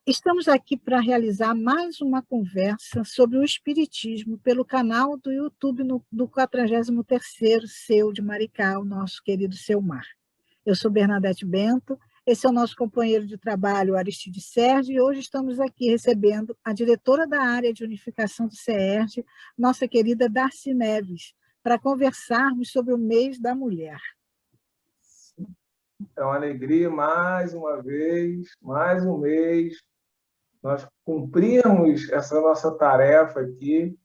Estamos aqui para realizar mais uma conversa sobre o Espiritismo pelo canal do YouTube do 43º Seu de Maricá, o nosso querido Selmar. Eu sou Bernadette Bento, esse é o nosso companheiro de trabalho, Aristide Sérgio, e hoje estamos aqui recebendo a diretora da área de unificação do CERJ, nossa querida Darcy Neves, para conversarmos sobre o mês da mulher. É uma alegria, mais uma vez, mais um mês, nós cumprimos essa nossa tarefa aqui,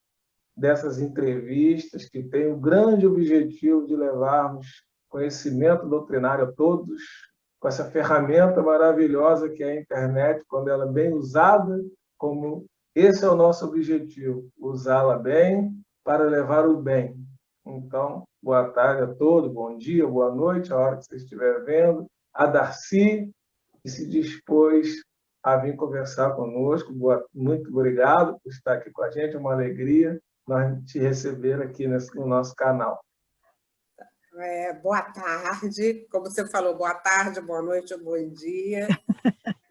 dessas entrevistas, que tem o grande objetivo de levarmos conhecimento doutrinário a todos, com essa ferramenta maravilhosa que é a internet, quando ela é bem usada, como esse é o nosso objetivo, usá-la bem para levar o bem. Então, boa tarde a todos, bom dia, boa noite, a hora que você estiver vendo. A Darcy, que se dispôs a vir conversar conosco. Muito obrigado por estar aqui com a gente, é uma alegria nós te receber aqui no nosso canal. Boa tarde, como você falou, boa tarde, boa noite, bom dia.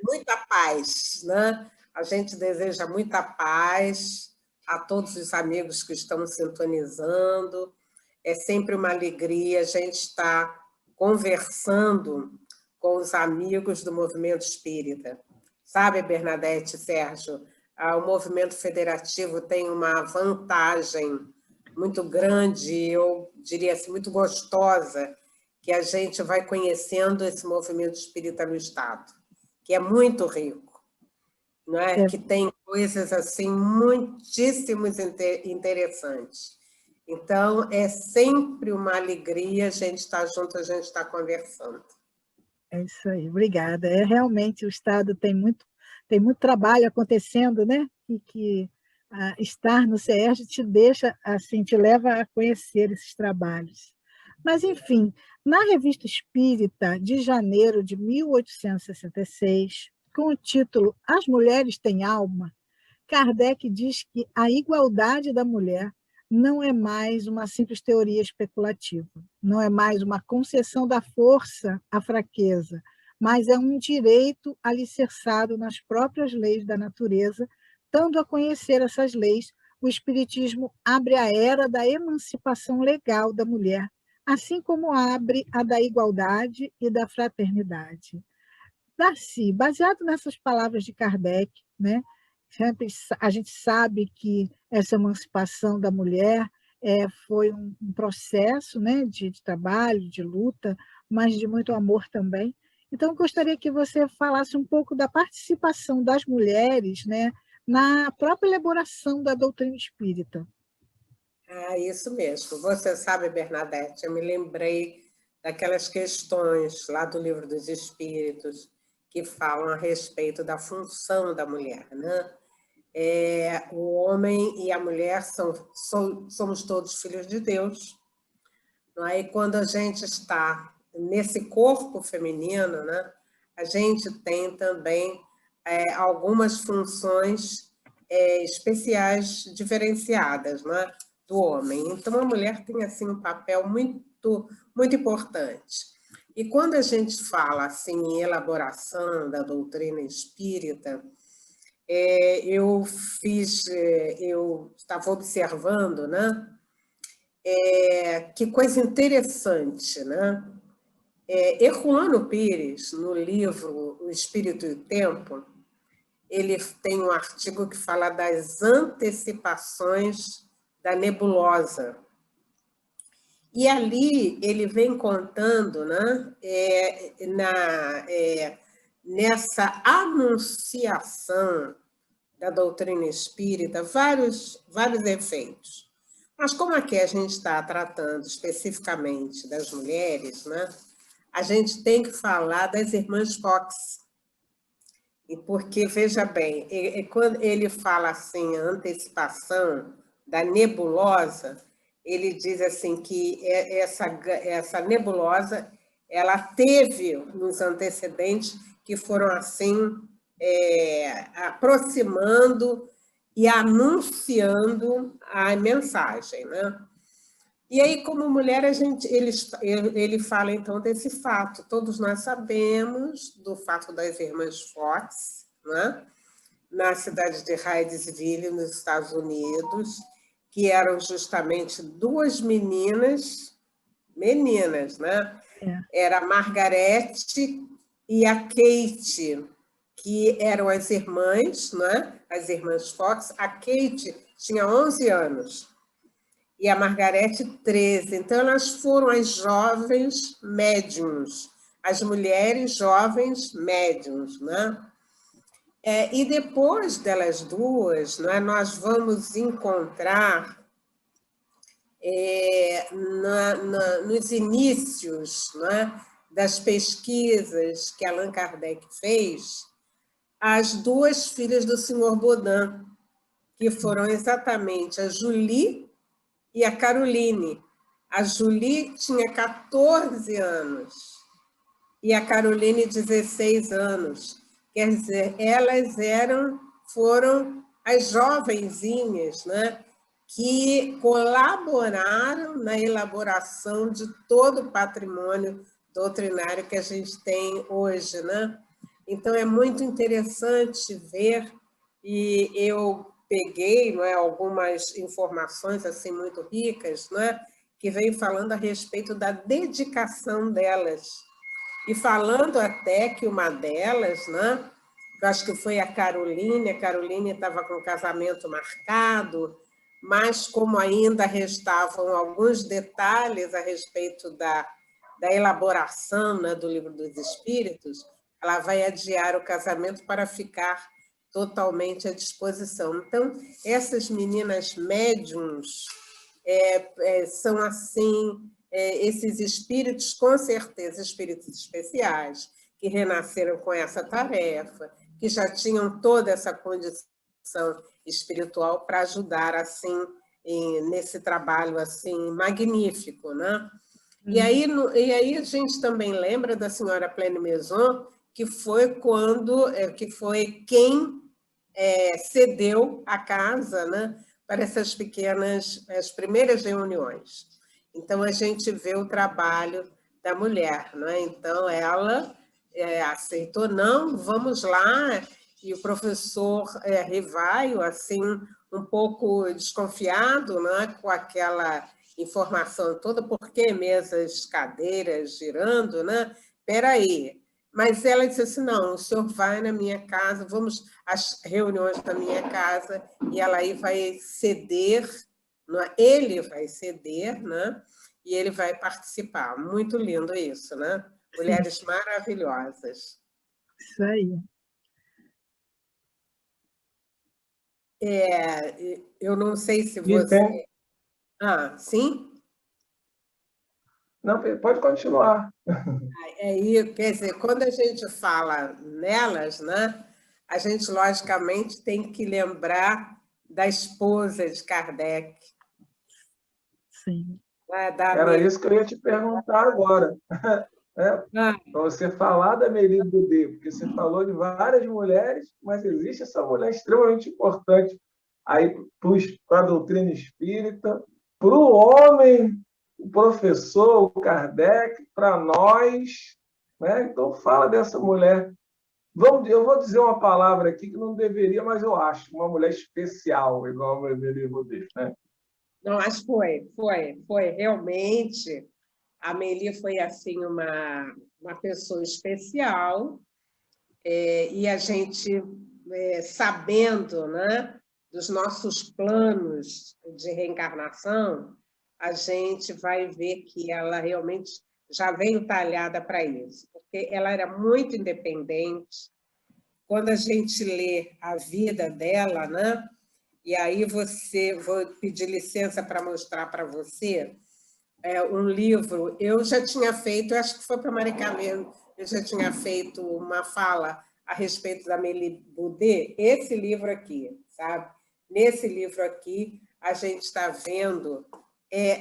Muita paz, né? A gente deseja muita paz a todos os amigos que estão sintonizando. É sempre uma alegria a gente estar conversando com os amigos do movimento espírita. Sabe, Bernadette, Sérgio, o movimento federativo tem uma vantagem muito grande, eu diria assim, muito gostosa, que a gente vai conhecendo esse movimento espírita no Estado, que é muito rico, não é? Que tem coisas assim muitíssimo interessantes. Então, é sempre uma alegria a gente estar junto, a gente estar conversando. É isso aí, obrigada. Realmente o Estado tem muito trabalho acontecendo, né? E que estar no CERJ te deixa, assim, te leva a conhecer esses trabalhos. Mas, enfim, na Revista Espírita de janeiro de 1866, com o título As Mulheres Têm Alma, Kardec diz que a igualdade da mulher não é mais uma simples teoria especulativa, não é mais uma concessão da força à fraqueza, mas é um direito alicerçado nas próprias leis da natureza. Dando a conhecer essas leis, o Espiritismo abre a era da emancipação legal da mulher, assim como abre a da igualdade e da fraternidade. Darcy, baseado nessas palavras de Kardec, né, a gente sabe que essa emancipação da mulher foi um processo, né, de trabalho, de luta, mas de muito amor também. Então, eu gostaria que você falasse um pouco da participação das mulheres, né, na própria elaboração da doutrina espírita. Isso mesmo. Você sabe, Bernadette, eu me lembrei daquelas questões lá do Livro dos Espíritos que falam a respeito da função da mulher, né? O homem e a mulher somos todos filhos de Deus. Não é? E quando a gente está nesse corpo feminino, né, a gente tem também algumas funções especiais, diferenciadas, né, do homem. Então, a mulher tem assim, um papel muito, muito importante. E quando a gente fala assim, em elaboração da doutrina espírita, eu estava observando, né? Que coisa interessante, né? Herculano Pires, no livro O Espírito e o Tempo, ele tem um artigo que fala das antecipações da nebulosa. E ali ele vem contando, né, nessa anunciação da doutrina espírita, vários efeitos. Mas como aqui a gente está tratando especificamente das mulheres, né, a gente tem que falar das irmãs Fox. E porque, veja bem, quando ele fala assim, a antecipação da nebulosa, ele diz assim que essa nebulosa ela teve nos antecedentes que foram assim aproximando e anunciando a mensagem, né? E aí, como mulher, ele fala, então, desse fato. Todos nós sabemos do fato das irmãs Fox, né? Na cidade de Hydesville, nos Estados Unidos, que eram justamente duas meninas, né? Era a Margarete e a Kate, que eram as irmãs, né? As irmãs Fox. A Kate tinha 11 anos e a Margarete 13. Então, elas foram as jovens médiums, as mulheres jovens médiums, né? E depois delas duas, né, nós vamos encontrar, nos inícios, né, das pesquisas que Allan Kardec fez, as duas filhas do Sr. Baudin, que foram exatamente a Julie e a Caroline. A Julie tinha 14 anos e a Caroline 16 anos. Quer dizer, elas foram as jovenzinhas, né, que colaboraram na elaboração de todo o patrimônio doutrinário que a gente tem hoje, né? Então, é muito interessante ver, e eu peguei, não é, algumas informações assim muito ricas, não é, que vem falando a respeito da dedicação delas. E falando até que uma delas, né, eu acho que foi a Caroline estava com o casamento marcado, mas como ainda restavam alguns detalhes a respeito da elaboração, né, do Livro dos Espíritos, ela vai adiar o casamento para ficar totalmente à disposição. Então, essas meninas médiums são assim, esses espíritos, com certeza, espíritos especiais, que renasceram com essa tarefa, que já tinham toda essa condição espiritual para ajudar assim nesse trabalho assim magnífico, né? E aí a gente também lembra da senhora Pleine Maison, que foi quem cedeu a casa, né, para essas as primeiras reuniões. Então, a gente vê o trabalho da mulher, né? Então, ela aceitou, não, vamos lá, e o professor Rivaio, assim, um pouco desconfiado, né, com aquela informação toda, por que mesas, cadeiras girando, né? Espera aí. Mas ela disse assim, não, o senhor vai na minha casa, vamos às reuniões da minha casa, e ela aí vai ceder, né? Ele vai ceder, né? E ele vai participar. Muito lindo isso, né? Mulheres maravilhosas. Isso aí. Eu não sei se você... sim? Não, pode continuar. Quer dizer, quando a gente fala nelas, né, a gente, logicamente, tem que lembrar da esposa de Kardec. Sim. Era isso que eu ia te perguntar agora. Para você falar da Amélie Boudet, porque você falou de várias mulheres, mas existe essa mulher extremamente importante aí para a doutrina espírita, para o homem, o professor, o Kardec, para nós. Né? Então, fala dessa mulher. Eu vou dizer uma palavra aqui que não deveria, mas eu acho, uma mulher especial, igual a Amélie Boudet. Né? Não, mas foi realmente. A Amélie foi assim uma pessoa especial, e a gente, sabendo, né, dos nossos planos de reencarnação, a gente vai ver que ela realmente já veio talhada para isso, porque ela era muito independente. Quando a gente lê a vida dela, né, e aí vou pedir licença para mostrar para você um livro. Eu já tinha feito, acho que foi para Maricá mesmo, eu já tinha feito uma fala a respeito da Amélie Boudet, esse livro aqui, sabe? Nesse livro aqui, a gente está vendo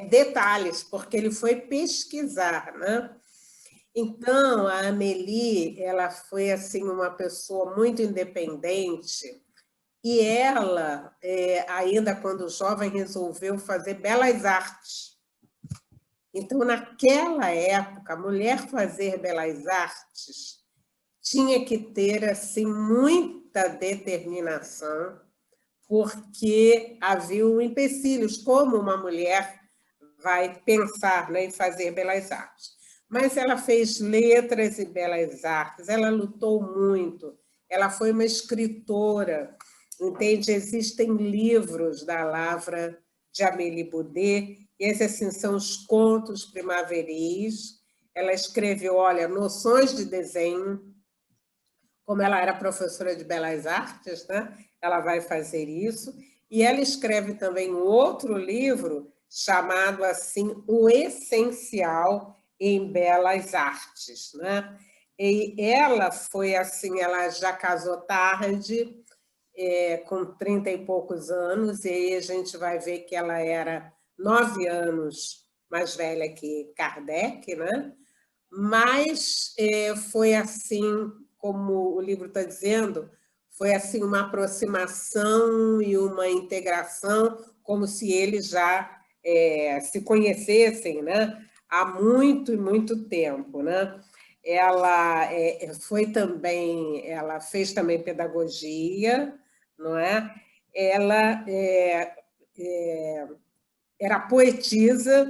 detalhes, porque ele foi pesquisar, né? Então, a Amélie, ela foi assim uma pessoa muito independente, e ela, ainda quando jovem, resolveu fazer belas artes. Então, naquela época, a mulher fazer belas artes tinha que ter assim, muita determinação, porque haviam empecilhos, como uma mulher vai pensar, né, em fazer belas artes. Mas ela fez letras e belas artes, ela lutou muito, ela foi uma escritora, entende? Existem livros da Lavra de Amélie Boudet, e esses assim, são os contos primaveris. Ela escreveu, olha, noções de desenho, como ela era professora de belas artes, né? Ela vai fazer isso, e ela escreve também um outro livro chamado assim O Essencial em Belas Artes, né? E ela foi assim, ela já casou tarde, com 30 e poucos anos, e aí a gente vai ver que ela era 9 anos mais velha que Kardec, né? Mas foi assim, como o livro está dizendo, foi assim uma aproximação e uma integração, como se eles já se conhecessem, né? Há muito e muito tempo, né? Ela foi também, ela fez também pedagogia, não é? Ela era poetisa,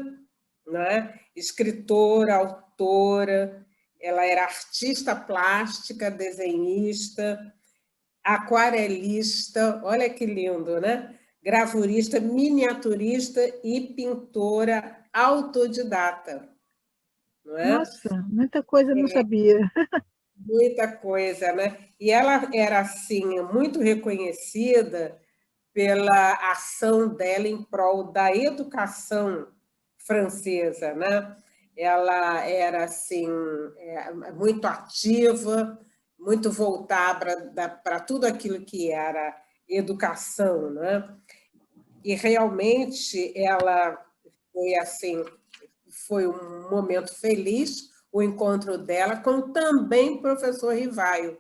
né? Escritora, autora, ela era artista plástica, desenhista, aquarelista, olha que lindo, né? Gravurista, miniaturista e pintora autodidata, não é? Nossa, muita coisa eu não sabia. Muita coisa, né? E ela era assim muito reconhecida pela ação dela em prol da educação francesa, né? Ela era assim muito ativa, muito voltada para tudo aquilo que era educação, né? E realmente ela foi assim, foi um momento feliz o encontro dela com também o professor Rivaio,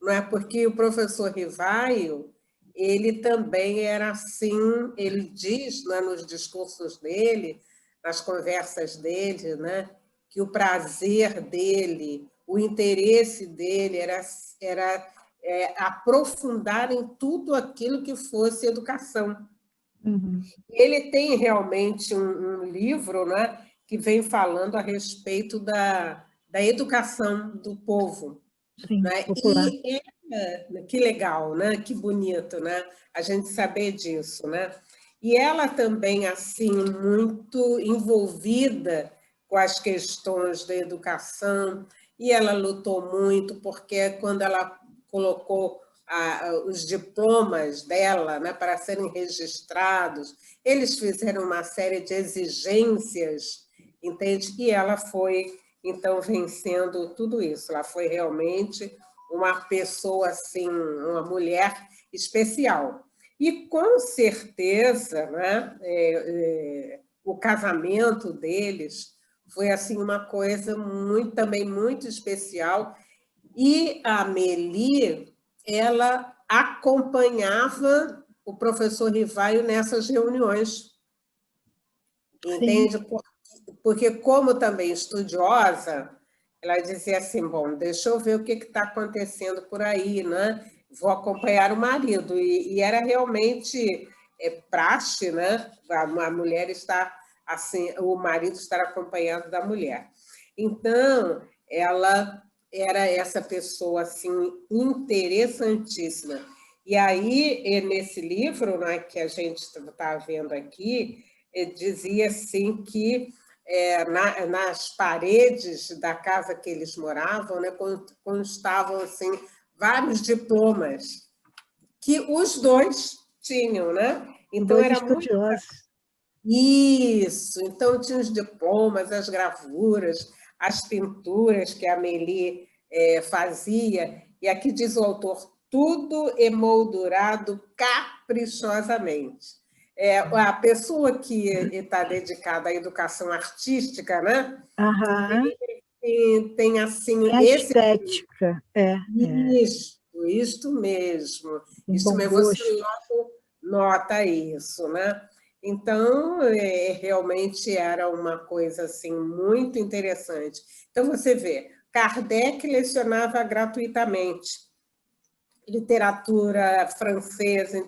não é? Porque o professor Rivaio, ele também era assim, ele diz, né, nos discursos dele, nas conversas dele, né, que o prazer dele, o interesse dele era aprofundar em tudo aquilo que fosse educação. Uhum. Ele tem realmente um livro, né, que vem falando a respeito da educação do povo. Sim, Né? popular. E que legal, né? Que bonito, né? A gente saber disso, né? E ela também, assim, muito envolvida com as questões da educação, e ela lutou muito, porque quando ela colocou os diplomas dela, né, para serem registrados, eles fizeram uma série de exigências, entende? E ela foi, então, vencendo tudo isso. Ela foi realmente uma pessoa, assim, uma mulher especial. E, com certeza, né, o casamento deles foi assim uma coisa muito, também muito especial. E a Amélie, ela acompanhava o professor Rivaio nessas reuniões, Sim. entende? Porque, como também estudiosa, ela dizia assim, bom, deixa eu ver o que está acontecendo por aí, né? Vou acompanhar o marido. E era realmente praxe, né? A mulher estar assim, o marido estar acompanhado da mulher. Então, ela era essa pessoa assim interessantíssima. E aí, nesse livro, né, que a gente está vendo aqui, dizia assim que nas paredes da casa que eles moravam, né, constavam assim, vários diplomas que os dois tinham, né? Então Dois era muito estudiosos. isso. Então tinha os diplomas, as gravuras, as pinturas que a Amélie fazia. E aqui diz o autor, tudo emoldurado caprichosamente. A pessoa que está dedicada à educação artística, né? Aham. Tem assim, Tem a esse. estética. Isto mesmo. Tem Isto bom mesmo, você gosto. logo nota isso, né? Então, realmente era uma coisa assim, muito interessante. Então, você vê, Kardec lecionava gratuitamente literatura francesa,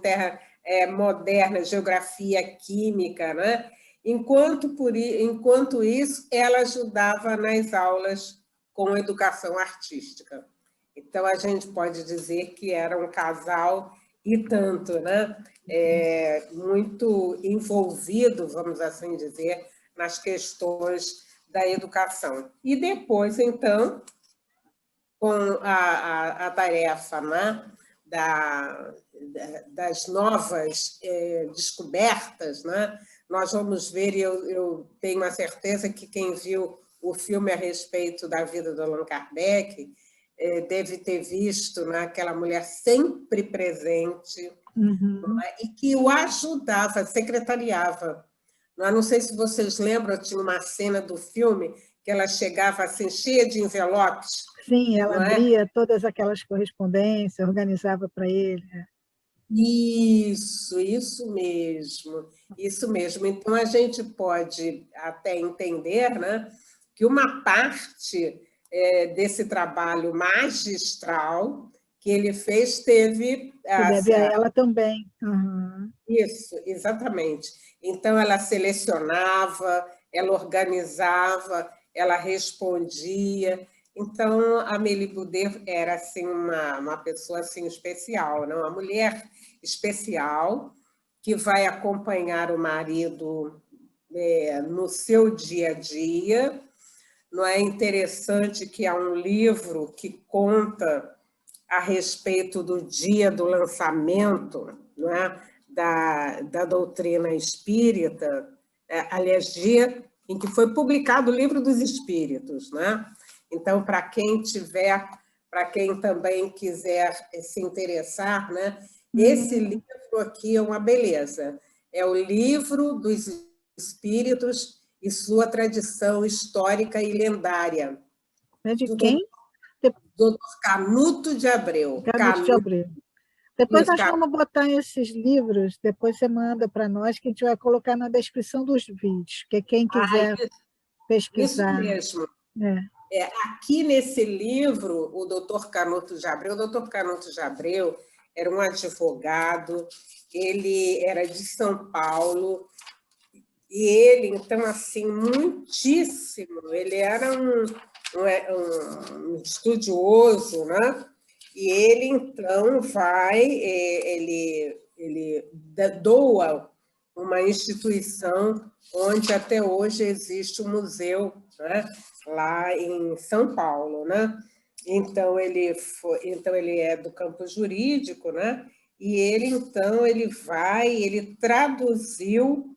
moderna, geografia, química, né? Enquanto isso, ela ajudava nas aulas com educação artística. Então, a gente pode dizer que era um casal e tanto, né? Muito envolvido, vamos assim dizer, nas questões da educação. E depois, então, com a tarefa, né, das novas descobertas, né, nós vamos ver, e eu tenho a certeza que quem viu o filme a respeito da vida do Allan Kardec deve ter visto, né, aquela mulher sempre presente, e que o ajudava, secretariava. Não sei se vocês lembram, tinha uma cena do filme que ela chegava assim, cheia de envelopes. Sim, ela abria todas aquelas correspondências, organizava para ele. Isso mesmo, isso mesmo. Então, a gente pode até entender, né, que uma parte desse trabalho magistral que ele fez teve... Se deve a ela também. Uhum. Isso, exatamente. Então, ela selecionava, ela organizava, ela respondia. Então, a Amélie Boudet era assim, uma pessoa assim, especial, não? Uma mulher especial que vai acompanhar o marido no seu dia a dia. Não é interessante que há um livro que conta a respeito do dia do lançamento, não é? da doutrina espírita, aliás, dia em que foi publicado o Livro dos Espíritos, né? Então, para quem também quiser se interessar, né? Esse livro aqui é uma beleza. É o Livro dos Espíritos e sua tradição histórica e lendária. É de quem? Doutor Canuto de Abreu. Canuto de Abreu. Depois nós vamos botar esses livros, depois você manda para nós, que a gente vai colocar na descrição dos vídeos, que quem quiser pesquisar. Isso mesmo. Aqui nesse livro, o doutor Canuto de Abreu era um advogado, ele era de São Paulo, e ele, então, assim, muitíssimo, ele era um estudioso, né? E ele, então, ele doa uma instituição onde até hoje existe um museu, né? Lá em São Paulo, né? Então, ele é do campo jurídico, né? E ele, então, ele traduziu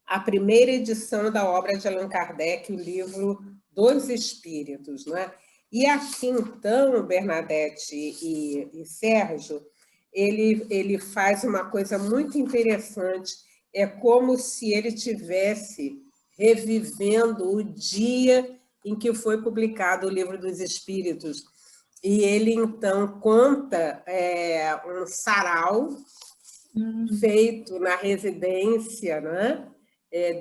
a primeira edição da obra de Allan Kardec, o Livro dos Espíritos, né? E aqui, então, Bernadette e Sérgio, ele faz uma coisa muito interessante, é como se ele tivesse revivendo o dia em que foi publicado o Livro dos Espíritos. E ele, então, conta um sarau feito na residência, né,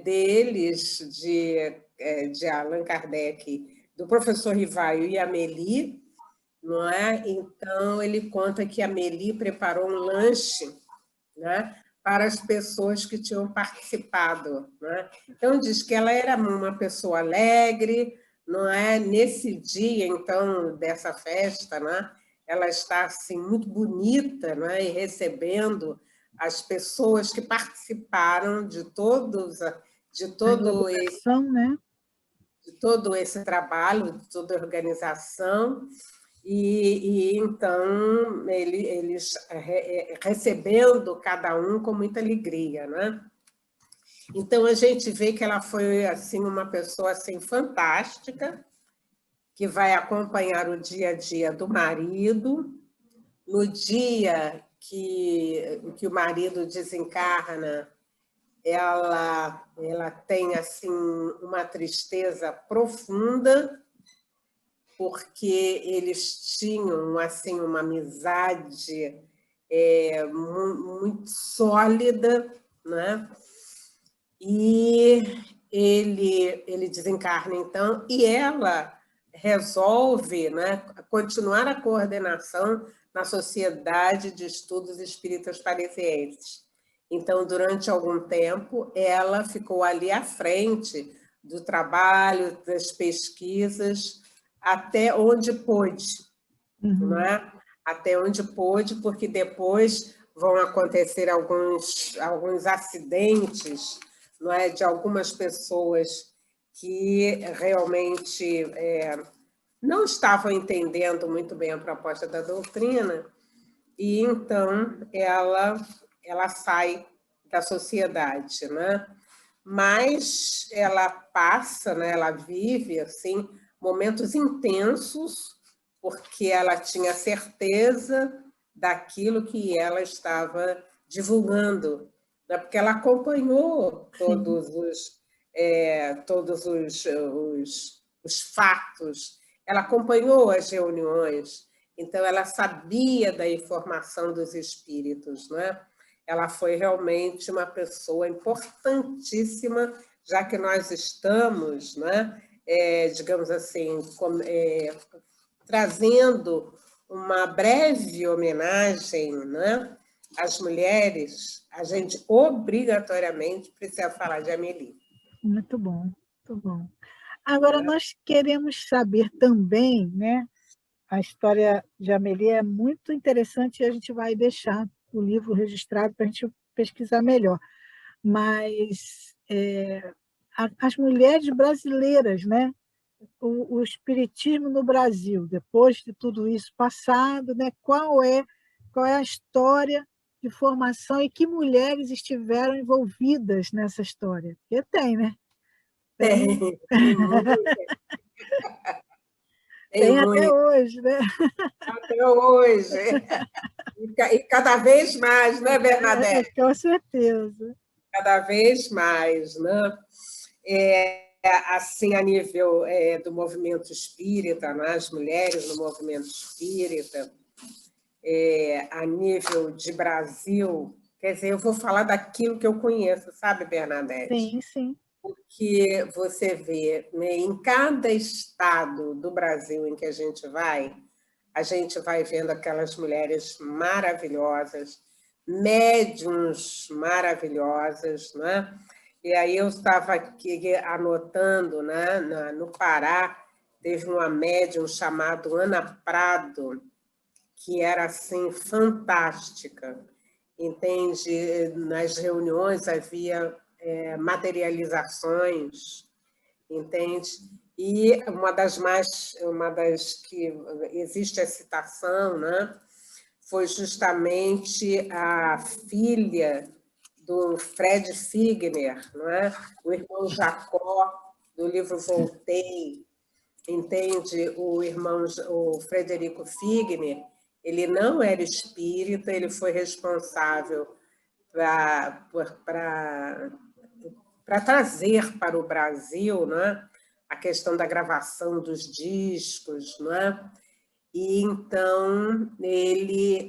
deles, de Allan Kardec, do professor Rivaio e Amélie, não é? Então, ele conta que a Amélie preparou um lanche, né, para as pessoas que tinham participado, né? Então, diz que ela era uma pessoa alegre, não é? Nesse dia, então, dessa festa, né, ela está assim, muito bonita, né, e recebendo as pessoas que participaram de todo esse trabalho, de toda a organização, e então eles recebendo cada um com muita alegria, né? Então a gente vê que ela foi assim uma pessoa assim fantástica, que vai acompanhar o dia a dia do marido. No dia que o marido desencarna, ela tem assim uma tristeza profunda, porque eles tinham assim uma amizade muito sólida, né? E ele desencarna, então, e ela resolve, né, continuar a coordenação na Sociedade de Estudos Espíritas Parisienses. Então, durante algum tempo, ela ficou ali à frente do trabalho, das pesquisas, até onde pôde, não é? Até onde pôde, porque depois vão acontecer alguns acidentes, não é, de algumas pessoas que realmente não estavam entendendo muito bem a proposta da doutrina, e então ela sai da sociedade, né? Mas ela passa, né, ela vive assim momentos intensos, porque ela tinha certeza daquilo que ela estava divulgando, né? Porque ela acompanhou todos os fatos, ela acompanhou as reuniões, então ela sabia da informação dos espíritos, né? Ela foi realmente uma pessoa importantíssima, já que nós estamos, né, digamos assim, trazendo uma breve homenagem, né, às mulheres. A gente obrigatoriamente precisa falar de Amélie. Muito bom, muito bom. Agora, nós queremos saber também, né? A história de Amélie é muito interessante e a gente vai deixar o livro registrado para a gente pesquisar melhor. Mas as mulheres brasileiras, né? O espiritismo no Brasil, depois de tudo isso passado, né? Qual é a história de formação e que mulheres estiveram envolvidas nessa história? Porque tem, né? Tem muito. Tem até hoje, né? Até hoje. E cada vez mais, né, Bernadette? Com certeza. Cada vez mais, né? Assim, a nível do movimento espírita, né? As mulheres no movimento espírita, a nível de Brasil, quer dizer, eu vou falar daquilo que eu conheço, sabe, Bernadette? Sim, sim. Porque você vê, né, em cada estado do Brasil em que a gente vai vendo aquelas mulheres maravilhosas, médiuns maravilhosas, né? E aí eu estava aqui anotando, né? No Pará, teve uma médium chamada Ana Prado, que era assim fantástica, entende? Nas reuniões havia materializações, entende? E uma das que existe a citação, né? Foi justamente a filha do Fred Figner, não é? O irmão Jacó, do livro Voltei, entende? O Frederico Figner, ele não era espírita, ele foi responsável para trazer para o Brasil, né, a questão da gravação dos discos, né? E então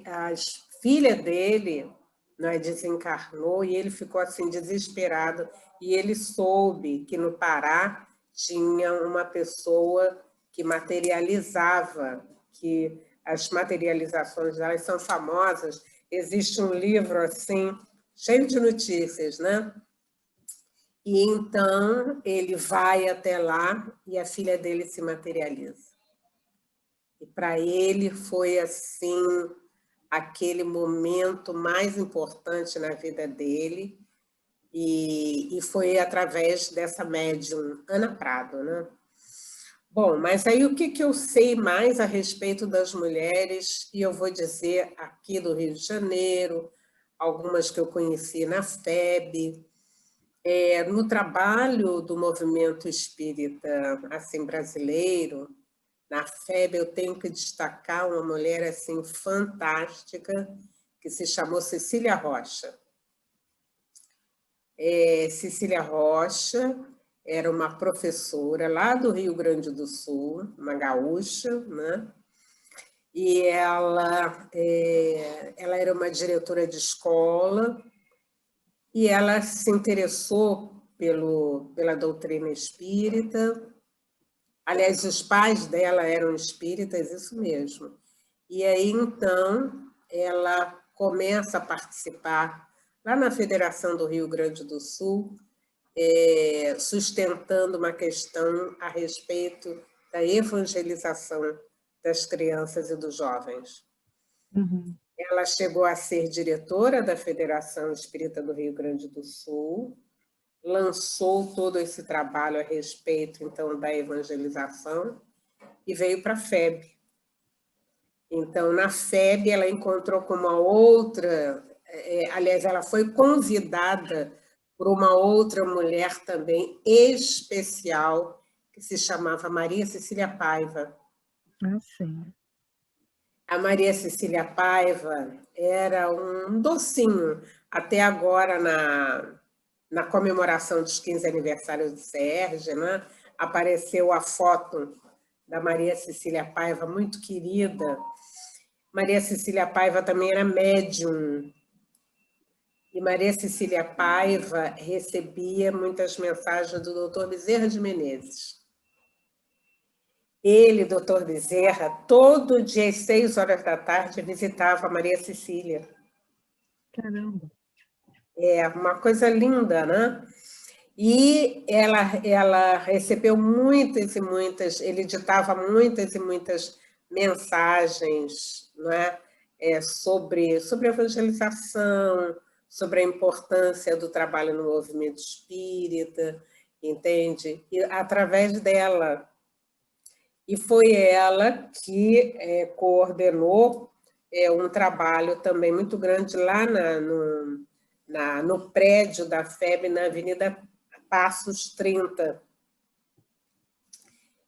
a filha dele, né, desencarnou e ele ficou assim desesperado e ele soube que no Pará tinha uma pessoa que materializava, que as materializações delas são famosas. Existe um livro assim cheio de notícias, né? E então ele vai até lá e a filha dele se materializa. E para ele foi assim aquele momento mais importante na vida dele, e foi através dessa médium Ana Prado, né? Bom, mas aí o que eu sei mais a respeito das mulheres, e eu vou dizer aqui do Rio de Janeiro, algumas que eu conheci na FEB, no trabalho do movimento espírita assim, brasileiro, na FEB, eu tenho que destacar uma mulher assim, fantástica, que se chamou Cecília Rocha. Cecília Rocha era uma professora lá do Rio Grande do Sul, uma gaúcha, né? E ela era uma diretora de escola, e ela se interessou pela doutrina espírita. Aliás, os pais dela eram espíritas, isso mesmo. E aí, então, ela começa a participar lá na Federação do Rio Grande do Sul, sustentando uma questão a respeito da evangelização das crianças e dos jovens. Uhum. Ela chegou a ser diretora da Federação Espírita do Rio Grande do Sul, lançou todo esse trabalho a respeito, então, da evangelização e veio para a FEB. Então, na FEB, ela encontrou com uma outra... aliás, ela foi convidada por uma outra mulher também especial, que se chamava Maria Cecília Paiva. Ah, sim. A Maria Cecília Paiva era um docinho. Até agora, na comemoração dos 15 aniversários do SERJ, né, apareceu a foto da Maria Cecília Paiva, muito querida. Maria Cecília Paiva também era médium. E Maria Cecília Paiva recebia muitas mensagens do doutor Bezerra de Menezes. Ele, doutor Bezerra, todo dia às 6 horas da tarde visitava a Maria Cecília. Caramba! É uma coisa linda, né? E ela recebeu muitas e muitas, ele ditava muitas e muitas mensagens, né? sobre evangelização, sobre a importância do trabalho no movimento espírita, entende? E através dela. E foi ela que coordenou um trabalho também muito grande lá no prédio da FEB, na Avenida Passos 30.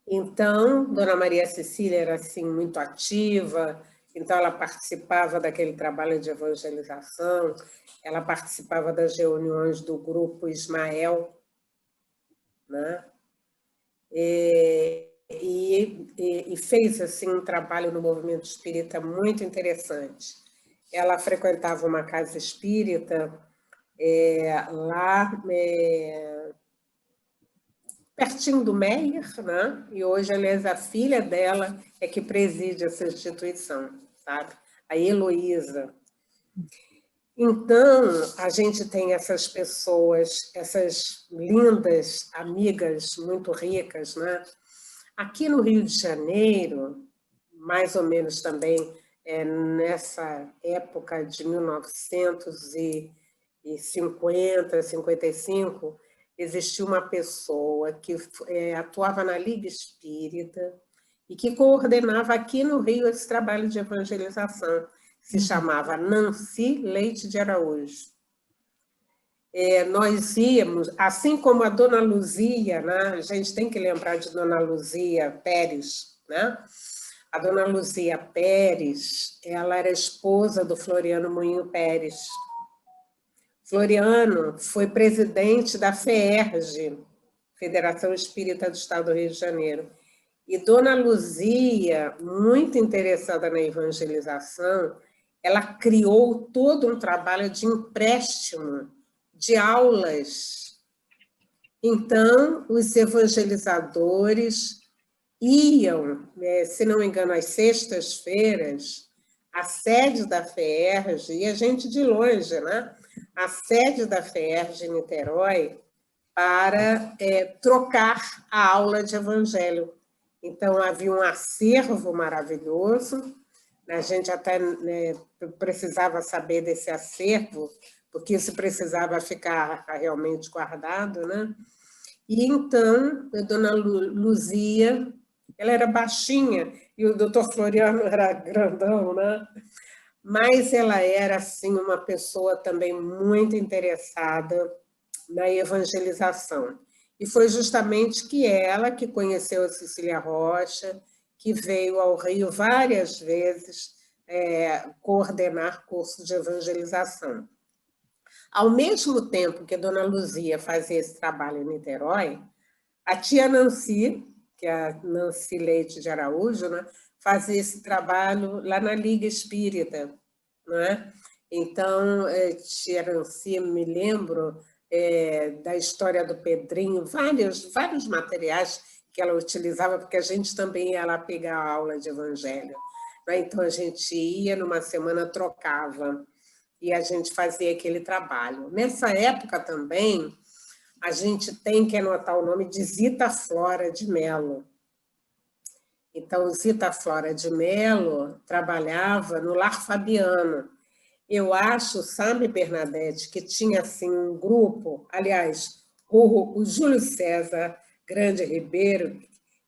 Então, Dona Maria Cecília era assim, muito ativa, então ela participava daquele trabalho de evangelização, ela participava das reuniões do grupo Ismael, né? E fez assim, um trabalho no movimento espírita muito interessante. Ela frequentava uma casa espírita lá pertinho do Meier, né? E hoje, aliás, a filha dela é que preside essa instituição, sabe? A Heloísa. Então, a gente tem essas pessoas, essas lindas amigas muito ricas, né? Aqui no Rio de Janeiro, mais ou menos também nessa época de 1950, 55, existiu uma pessoa que atuava na Liga Espírita e que coordenava aqui no Rio esse trabalho de evangelização. Se chamava Nancy Leite de Araújo. Nós íamos, assim como a Dona Luzia, né? A gente tem que lembrar de Dona Luzia Pérez, né? A Dona Luzia Pérez, ela era esposa do Floriano Moinho Pérez. Floriano foi presidente da FERJ, Federação Espírita do Estado do Rio de Janeiro. E Dona Luzia, muito interessada na evangelização, ela criou todo um trabalho de empréstimo de aulas. Então, os evangelizadores iam, se não me engano, às sextas-feiras, à sede da FERJ, e a gente de longe, né? A sede da FERJ em Niterói, para trocar a aula de evangelho. Então, havia um acervo maravilhoso, a gente até precisava saber desse acervo, porque isso precisava ficar realmente guardado, né? E então, a Dona Luzia, ela era baixinha, e o doutor Floriano era grandão, né? Mas ela era, assim, uma pessoa também muito interessada na evangelização. E foi justamente ela que conheceu a Cecília Rocha, que veio ao Rio várias vezes coordenar cursos de evangelização. Ao mesmo tempo que a Dona Luzia fazia esse trabalho em Niterói, a tia Nancy, que é a Nancy Leite de Araújo, né, fazia esse trabalho lá na Liga Espírita. Né? Então, tia Nancy, me lembro, da história do Pedrinho, vários materiais que ela utilizava, porque a gente também ia lá pegar aula de evangelho. Né? Então, a gente ia, numa semana, trocava, e a gente fazia aquele trabalho. Nessa época também, a gente tem que anotar o nome de Zita Flora de Mello. Então, Zita Flora de Mello trabalhava no Lar Fabiano. Eu acho, sabe, Bernadette, que tinha assim, um grupo, aliás, o Júlio César Grande Ribeiro,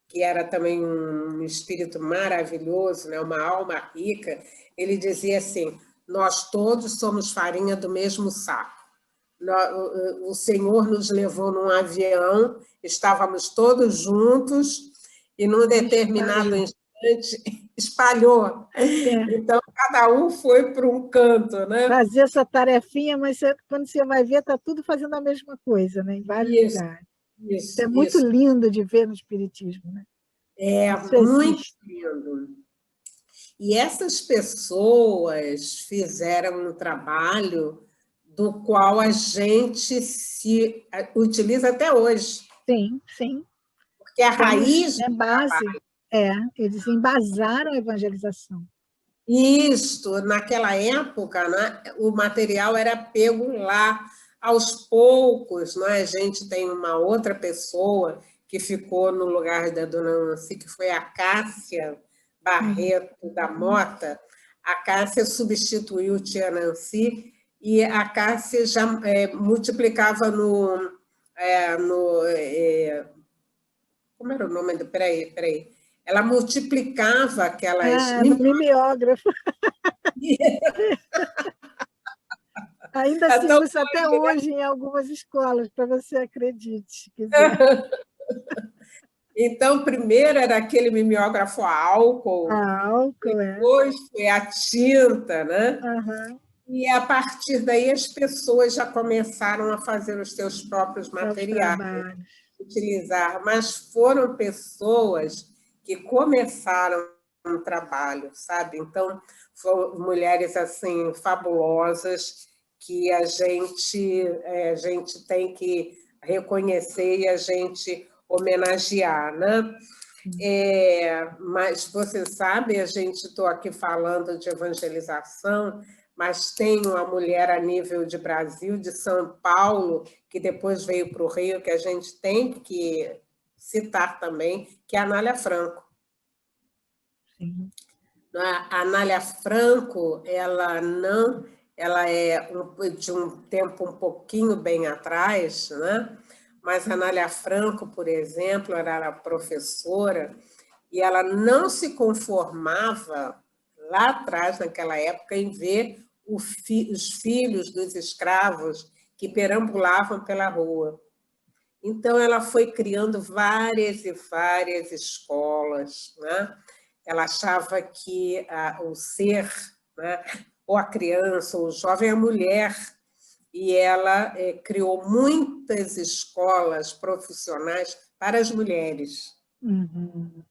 que era também um espírito maravilhoso, né, uma alma rica, ele dizia assim, nós todos somos farinha do mesmo saco. O Senhor nos levou num avião, estávamos todos juntos, e num determinado instante espalhou. Então, cada um foi para um canto, né? Fazer essa tarefinha, mas quando você vai ver, está tudo fazendo a mesma coisa, né? Em vários lugares. Isso é muito lindo de ver no Espiritismo, né? Isso muito lindo. E essas pessoas fizeram um trabalho do qual a gente se utiliza até hoje. Sim, sim. Porque a raiz é base. Eles embasaram a evangelização. Isto, naquela época, né, o material era pego lá. Aos poucos, né, a gente tem uma outra pessoa que ficou no lugar da dona Nancy, que foi a Cássia Barreto da Mota. A Cássia substituiu tia Nancy e a Cássia já multiplicava como era o nome? Peraí. Ela multiplicava aquelas... no mimeógrafo. Ainda se usa até hoje em algumas escolas, para você acredite. Então, primeiro era aquele mimeógrafo a álcool, depois foi a tinta, né? Uhum. E, a partir daí, as pessoas já começaram a fazer os seus próprios materiais, utilizar. Mas foram pessoas que começaram um trabalho, sabe? Então, foram mulheres assim fabulosas que a gente tem que reconhecer e a gente homenagear, né? Mas você sabe, a gente estou aqui falando de evangelização, mas tem uma mulher a nível de Brasil, de São Paulo, que depois veio para o Rio, que a gente tem que citar também, que é a Anália Franco. Sim. A Anália Franco, ela é de um tempo um pouquinho bem atrás, né? Mas a Anália Franco, por exemplo, era professora e ela não se conformava, lá atrás, naquela época, em ver os filhos dos escravos que perambulavam pela rua. Então, ela foi criando várias e várias escolas, né? Ela achava que o ser, né, ou a criança, ou o jovem, a mulher, e ela criou muitas escolas profissionais para as mulheres. Uhum.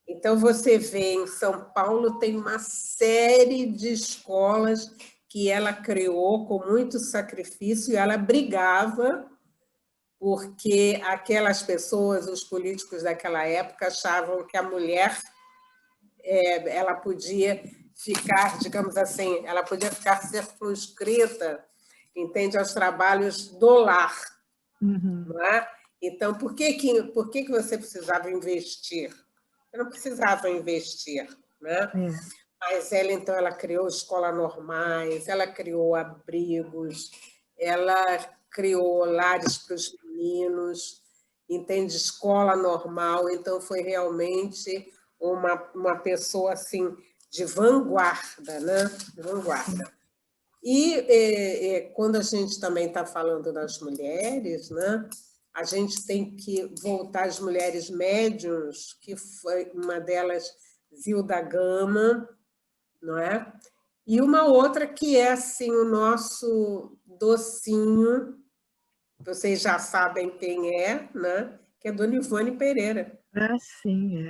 Então, você vê, em São Paulo, tem uma série de escolas que ela criou com muito sacrifício, e ela brigava porque aquelas pessoas, os políticos daquela época, achavam que a mulher ela podia ficar, digamos assim, ela podia ficar circunscrita, entende, aos trabalhos do lar. Uhum. Não é? Então, por que você precisava investir? Você não precisava investir, né? Mas então, ela criou escolas normais, ela criou abrigos, ela criou lares para os meninos, entende? Escola normal. Então, foi realmente uma pessoa assim, de vanguarda, né? De vanguarda. E quando a gente também está falando das mulheres, né? A gente tem que voltar às mulheres médiuns, que foi uma delas, Zilda Gama, não é? E uma outra que é assim, o nosso docinho, vocês já sabem quem é, né? Que é Dona Ivone Pereira. Ah, sim,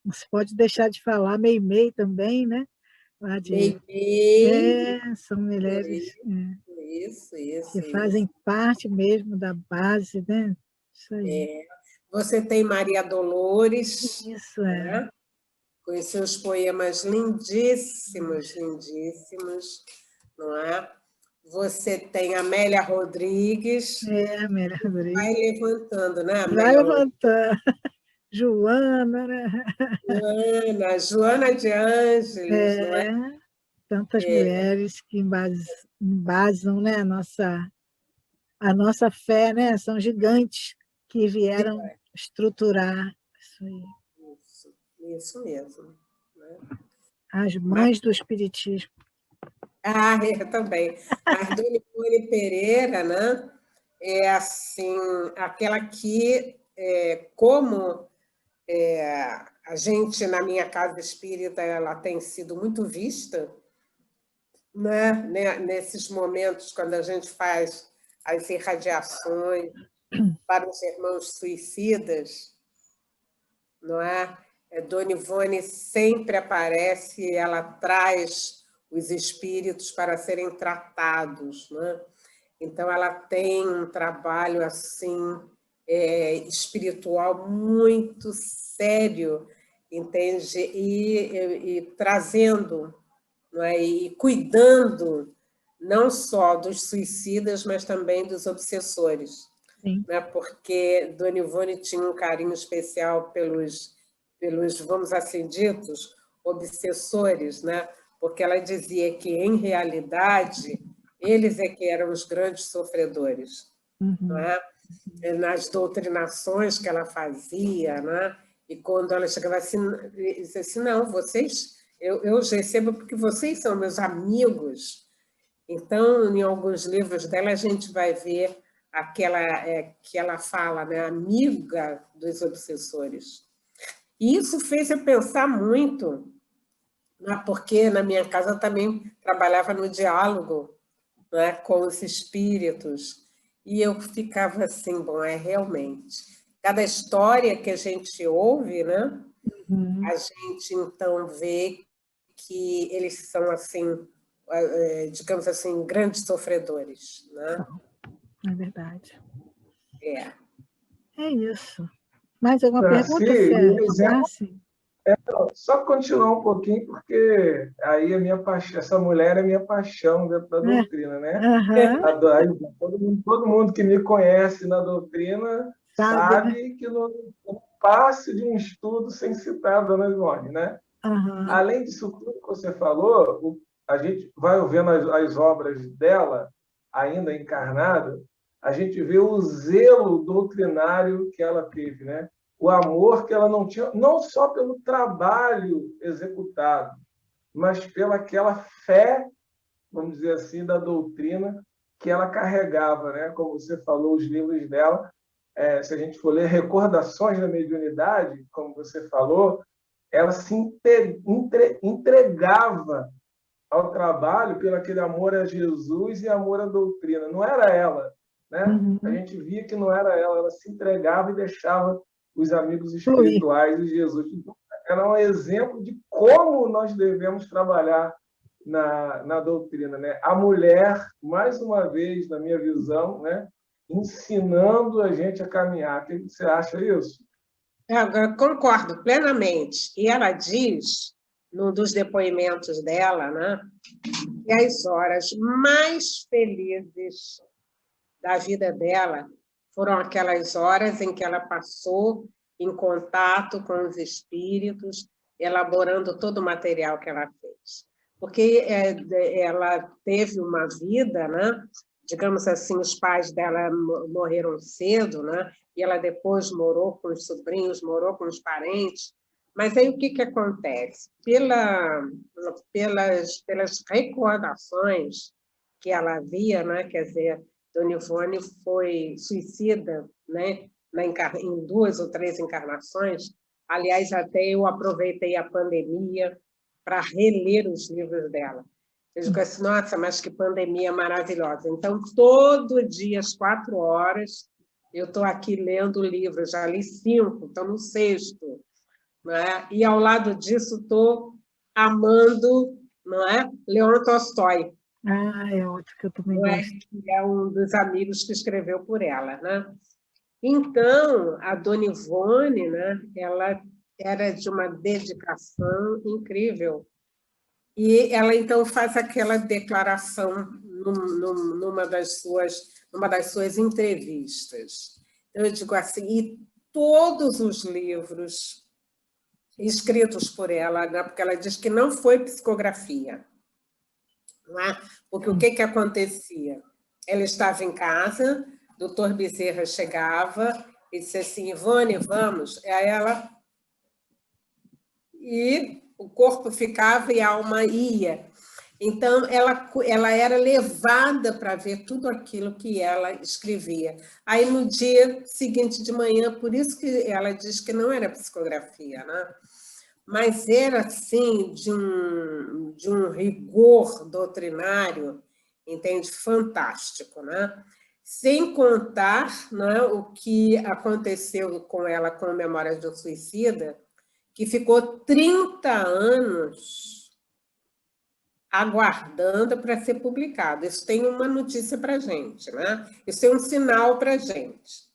Não se pode deixar de falar, Meimei também, né? Meimei. São mulheres. Isso. que fazem parte mesmo da base, né? Isso aí. Você tem Maria Dolores, Isso, né? Com os seus poemas lindíssimos, lindíssimos, não é? Você tem Amélia Rodrigues. Amélia Vai Rodrigues. levantando, né, Vai Amélia Rodrigues? levantar. Joana, né? Joana de Ângeles, não é? Tantas mulheres que embasam, né, a nossa fé, né? São gigantes que vieram estruturar isso aí. Isso mesmo. Né? As mães do Espiritismo. Eu também. Mas Dona Ivone Pereira, né? É assim, aquela que, como a gente, na minha casa espírita, ela tem sido muito vista, né? Nesses momentos, quando a gente faz as irradiações para os irmãos suicidas, não é? Dona Ivone sempre aparece, ela traz os espíritos para serem tratados, né? Então, ela tem um trabalho assim espiritual muito sério, entende? E trazendo, não é? E cuidando não só dos suicidas, mas também dos obsessores. Sim. Né? Porque Dona Ivone tinha um carinho especial pelos vamos assim ditos, obsessores, né? Porque ela dizia que, em realidade, eles é que eram os grandes sofredores. Não é? Nas doutrinações que ela fazia, né? E quando ela chegava assim, dizia assim, não, vocês, eu os recebo porque vocês são meus amigos. Então, em alguns livros dela, a gente vai ver aquela que ela fala, né? Amiga dos obsessores. E isso fez eu pensar muito, né? Porque na minha casa eu também trabalhava no diálogo, né? Com os espíritos. E eu ficava assim, bom, realmente. Cada história que a gente ouve, né? A gente, então, vê que eles são, assim, digamos assim, grandes sofredores. Né? É verdade. É isso. Mais alguma pergunta, Sérgio? Sim. Só continuar um pouquinho, porque aí essa mulher é minha paixão dentro da doutrina, né? Todo mundo que me conhece na doutrina sabe que não passe de um estudo sem citar a Dona Ivone, né? Além disso tudo que você falou, a gente vai vendo as obras dela, ainda encarnada, a gente vê o zelo doutrinário que ela teve, né? O amor que ela não tinha, não só pelo trabalho executado, mas pela aquela fé, vamos dizer assim, da doutrina que ela carregava, né? Como você falou, os livros dela, se a gente for ler Recordações da Mediunidade, como você falou, ela se entregava ao trabalho pelo aquele amor a Jesus e amor à doutrina. Não era ela, né? A gente via que não era ela se entregava e deixava os amigos espirituais e Jesus. Então, era um exemplo de como nós devemos trabalhar na doutrina, né? A mulher, mais uma vez, na minha visão, né? Ensinando a gente a caminhar. O que você acha disso? Eu concordo plenamente. E ela diz, num dos depoimentos dela, né, que as horas mais felizes da vida dela foram aquelas horas em que ela passou em contato com os espíritos, elaborando todo o material que ela fez. Porque ela teve uma vida, né? Digamos assim, os pais dela morreram cedo, né? E ela depois morou com os sobrinhos, morou com os parentes. Mas aí o que acontece? Pelas recordações que ela havia, né? Quer dizer, Dona Ivone foi suicida, né? Em 2 ou 3 encarnações. Aliás, até eu aproveitei a pandemia para reler os livros dela. Eu digo assim, nossa, mas que pandemia maravilhosa. Então, todo dia, às 4 horas, eu estou aqui lendo livros. Já li 5, estou no 6º. Né? E, ao lado disso, estou amando, não é? Leon Tolstói. Ah, é outro que eu também Não é? gosto. Que é um dos amigos que escreveu por ela, né? Então, a Dona Ivone, né, ela era de uma dedicação incrível. E ela, então, faz aquela declaração numa das suas entrevistas. Eu digo assim, e todos os livros escritos por ela, né, porque ela diz que não foi psicografia, não é? Porque o Sim. que acontecia? Ela estava em casa, doutor Bezerra chegava e disse assim, Ivone, vamos. Aí ela... E o corpo ficava e a alma ia. Então, ela era levada para ver tudo aquilo que ela escrevia. Aí, no dia seguinte de manhã, por isso que ela diz que não era psicografia, né? Mas era, assim, de um rigor doutrinário, entende? Fantástico, né? Sem contar, né, o que aconteceu com ela com Memórias do Suicida, que ficou 30 anos aguardando para ser publicado. Isso tem uma notícia para a gente, né? Isso é um sinal para a gente,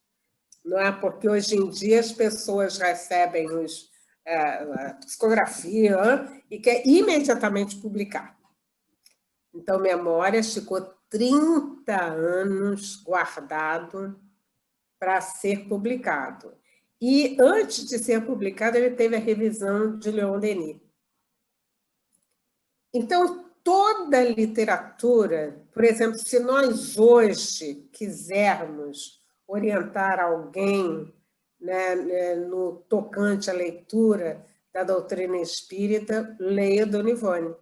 não é? Porque hoje em dia as pessoas recebem a psicografia e quer imediatamente publicar. Então, Memórias ficou 30 anos guardado para ser publicado. E, antes de ser publicado, ele teve a revisão de Leon Denis. Então, toda a literatura, por exemplo, se nós hoje quisermos orientar alguém, né, no tocante à leitura da doutrina espírita, leia Dona Ivone,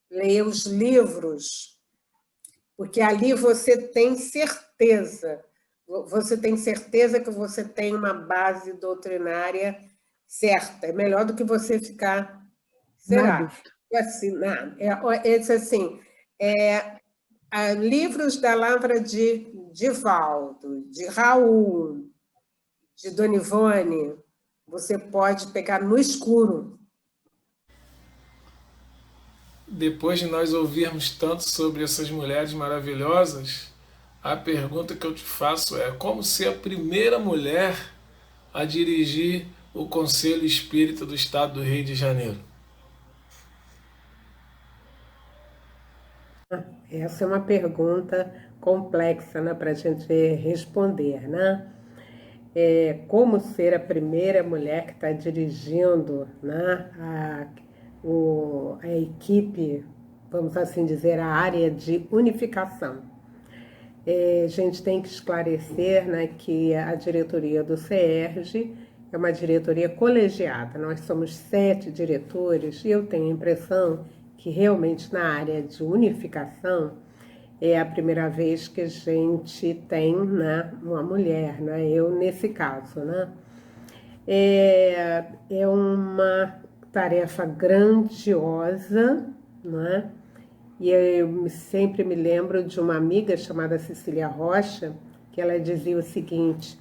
leia os livros, porque ali você tem certeza que você tem uma base doutrinária certa. É melhor do que você ficar... Na Será? dúvida. Assim, assim, livros da Lavra de Divaldo, de Raul, de Dona Ivone, você pode pegar no escuro. Depois de nós ouvirmos tanto sobre essas mulheres maravilhosas, a pergunta que eu te faço é: como ser a primeira mulher a dirigir o Conselho Espírita do Estado do Rio de Janeiro? Essa é uma pergunta complexa, né, para a gente responder, né? Como ser a primeira mulher que está dirigindo, né, a equipe, vamos assim dizer, a área de unificação. A gente tem que esclarecer, né, que a diretoria do CERJ é uma diretoria colegiada. Nós somos 7 diretores e eu tenho a impressão que realmente na área de unificação é a primeira vez que a gente tem, né, uma mulher, né, eu nesse caso, né. É uma tarefa grandiosa, né? E eu sempre me lembro de uma amiga chamada Cecília Rocha, que ela dizia o seguinte: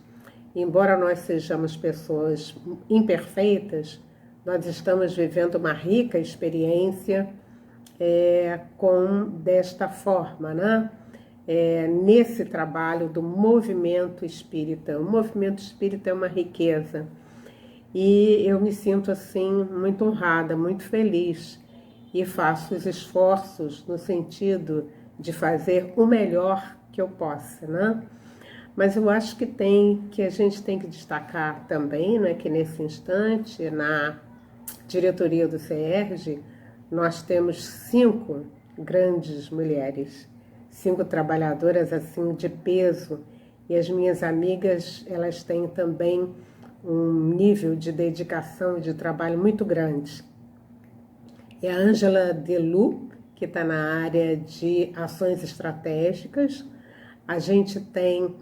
embora nós sejamos pessoas imperfeitas, nós estamos vivendo uma rica experiência desta forma, né? Nesse trabalho do movimento espírita. O movimento espírita é uma riqueza. E eu me sinto assim muito honrada, muito feliz e faço os esforços no sentido de fazer o melhor que eu possa, né? Mas eu acho que a gente tem que destacar também, né, que nesse instante na diretoria do CERJ nós temos 5 grandes mulheres, 5 trabalhadoras assim de peso, e as minhas amigas, elas têm também um nível de dedicação e de trabalho muito grande. É a Ângela Delu, que está na área de ações estratégicas. A gente tem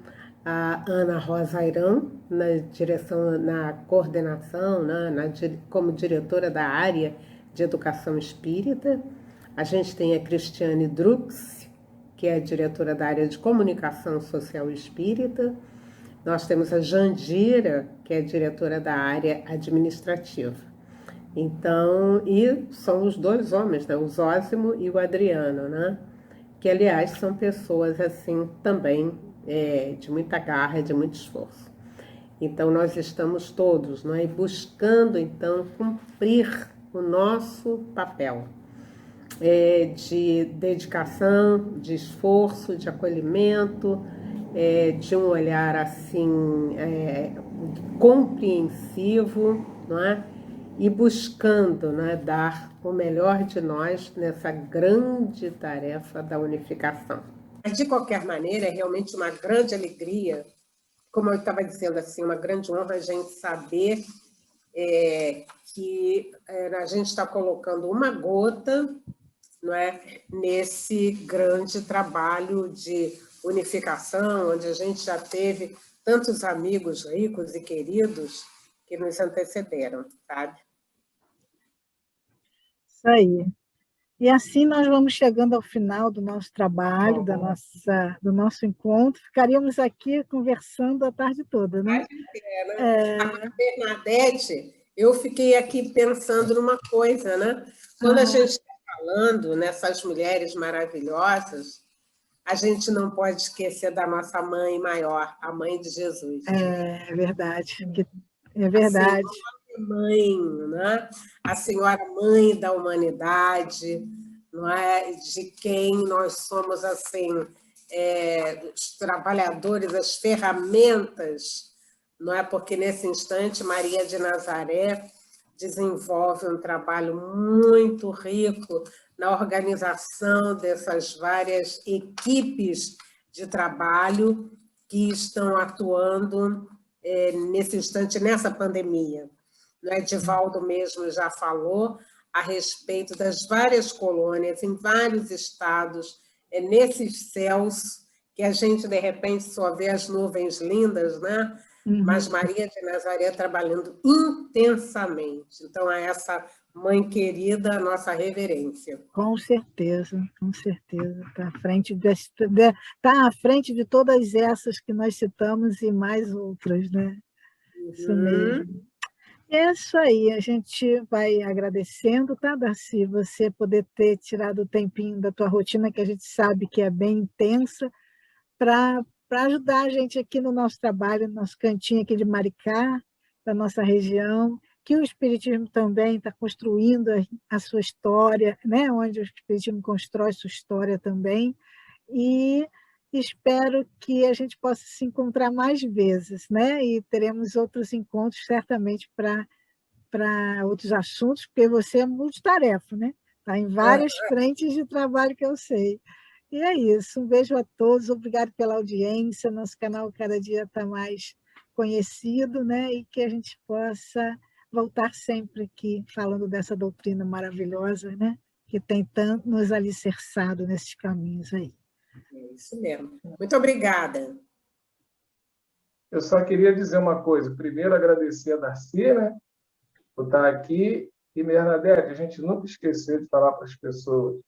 a Ana Rosa Airão na direção, na coordenação, como diretora da área de educação espírita. A gente tem a Cristiane Drux, que é a diretora da área de comunicação social espírita. Nós temos a Jandira, que é diretora da área administrativa. Então, e são os 2 homens, né? O Zósimo e o Adriano, né? que, aliás, são pessoas assim também de muita garra, de muito esforço. Então, nós estamos todos, não é, buscando, então, cumprir o nosso papel de dedicação, de esforço, de acolhimento, de um olhar assim compreensivo, não é? E buscando, né, dar o melhor de nós nessa grande tarefa da unificação. Mas, de qualquer maneira, é realmente uma grande alegria, como eu estava dizendo, assim, uma grande honra a gente saber que a gente está colocando uma gota, não é, nesse grande trabalho de unificação, onde a gente já teve tantos amigos ricos e queridos que nos antecederam, sabe? Isso aí. E assim nós vamos chegando ao final do nosso trabalho, do nosso encontro. Ficaríamos aqui conversando a tarde toda, né? A Bernadette, eu fiquei aqui pensando numa coisa, né? Quando a gente está falando nessas mulheres maravilhosas, a gente não pode esquecer da nossa mãe maior, a mãe de Jesus. É verdade. É verdade. A mãe, né? A senhora mãe da humanidade, não é? De quem nós somos assim, os trabalhadores, as ferramentas, não é? Porque nesse instante Maria de Nazaré desenvolve um trabalho muito rico na organização dessas várias equipes de trabalho que estão atuando nesse instante, nessa pandemia. O Edivaldo mesmo já falou a respeito das várias colônias em vários estados, nesses céus que a gente, de repente, só vê as nuvens lindas, né? Mas Maria de Nazaré trabalhando intensamente. Então, a essa mãe querida, a nossa reverência. Com certeza, com certeza. Está à frente de todas essas que nós citamos e mais outras, né? Isso mesmo. É isso aí, a gente vai agradecendo, tá, Darcy? Você poder ter tirado o tempinho da tua rotina, que a gente sabe que é bem intensa, para ajudar a gente aqui no nosso trabalho, no nosso cantinho aqui de Maricá, da nossa região, que o Espiritismo também está construindo a sua história, né? Onde o Espiritismo constrói sua história também, e espero que a gente possa se encontrar mais vezes, né? E teremos outros encontros, certamente, para outros assuntos, porque você é multitarefa, né? Está em várias frentes de trabalho que eu sei. E é isso, um beijo a todos, obrigado pela audiência, nosso canal cada dia está mais conhecido, né? E que a gente possa voltar sempre aqui falando dessa doutrina maravilhosa, né? Que tem tanto nos alicerçado nesses caminhos aí. É isso mesmo. Muito obrigada. Eu só queria dizer uma coisa. Primeiro, agradecer a Darcy, né, por estar aqui. E, Bernadette, a gente nunca esqueceu de falar para as pessoas.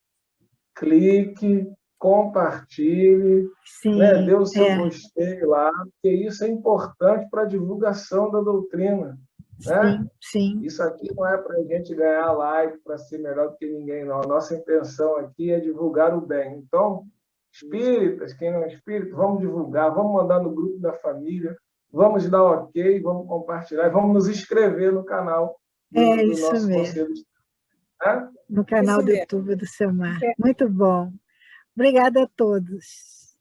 Clique, compartilhe, Sim, né, dê o seu gostei lá, porque isso é importante para a divulgação da doutrina. Né? Sim, sim. Isso aqui não é para a gente ganhar like, para ser melhor do que ninguém, não. A nossa intenção aqui é divulgar o bem. Então, espíritas, quem não é espírita, vamos divulgar, vamos mandar no grupo da família, vamos dar ok, vamos compartilhar, vamos nos inscrever no canal do nosso conselho. Né? No canal do YouTube do Seu Mar. Muito bom. Obrigada a todos.